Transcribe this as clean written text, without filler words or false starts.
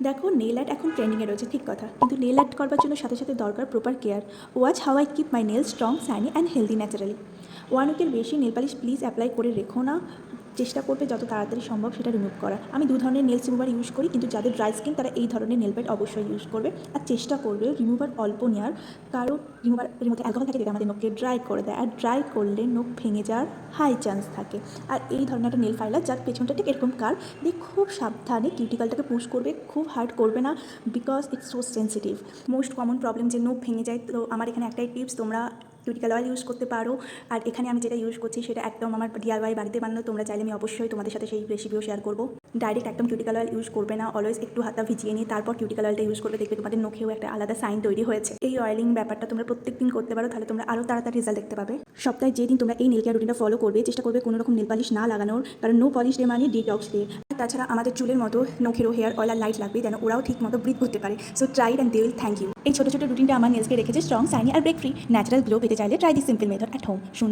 দেখো nail art এখন ট্রেন্ডিংয়ে রয়েছে, ঠিক কথা, কিন্তু নেল আর্ট করবার জন্য সাথে সাথে দরকার proper care. Watch how I keep my nail strong, shiny and healthy naturally. 1 উইকের বেশি নেল পালিশ প্লিজ অ্যাপ্লাই করে রেখো না। চেষ্টা করবে যত তাড়াতাড়ি সম্ভব সেটা রিমুভ করা। আমি 2 ধরনের নেলস রিমুভার ইউজ করি, কিন্তু যাদের ড্রাই স্কিন তারা এই ধরনের নেল পেন্ট অবশ্যই ইউজ করবে। আর চেষ্টা করবে রিমুভার অল্প নেওয়ার, কারণ রিমুভারের মধ্যে অ্যালকোহল থাকে যেটা আমাদের নখকে ড্রাই করে দেয়, আর ড্রাই করলে নখ ভেঙে যাওয়ার হাই চান্স থাকে। আর এই ধরনের একটা নেল ফাইলার যার পেছনটা ঠিক এরকম কার দিয়ে খুব সাবধানে কিউটিকালটাকে পুশ করবে, খুব হার্ড করবে না, because it's so sensitive. Most common problem যে নখ ভেঙে যায়। তো আমার এখানে একটাই টিপস, তোমরা কিউটিক্যাল অয়েল ইউজ করতে পারো। আর এখানে আমি যেটা ইউজ করছি সেটা একদম আমার ডিআইওয়াই বাড়িতে বানানো, তোমরা চাইলে আমি অবশ্যই তোমাদের সাথে সেই রেসিপিও শেয়ার করবো। ডাইরেক্ট একদম কিউটিক্যাল অয়েল ইউজ করবে না, অলওয়েজ একটু হাতটা ভিজিয়ে নিয়ে তারপর কিউটিক্যাল অয়েলটা ইউজ করবে, দেখবে তোমাদের নখেও একটা আলাদা সাইন তৈরি হয়েছে। এই অয়েলিং ব্যাপারটা তোমরা প্রত্যেকদিন করতে পারো, তাহলে তোমরা আরও তাড়াতাড়ি রেজাল্ট দেখতে পাবে। সপ্তাহে যেদিন তোমরা এই নেল কেয়ার রুটিনটা ফলো করবে, চেষ্টা করবে কোনো রকম নেল পালিশ না লাগানোর, কারণ নো পলিশ ডে মানে ডিটক্স ডে। তাছাড়া আমাদের চুলের মতো নখেরও হেয়ার অয়েল আর লাইট লাগবে, যেন ওরাও ঠিক মতো ব্রিথ করতে পারে। So try it and they will thank you. এই ছোটো ছোটো রুটিনটা আমার নেলসকে রেখেছে স্ট্রং, শাইনি আর ব্রেক ফ্রি। ন্যাচারাল গ্লো পেতে চাইলে try this simple method at home. সুন্দর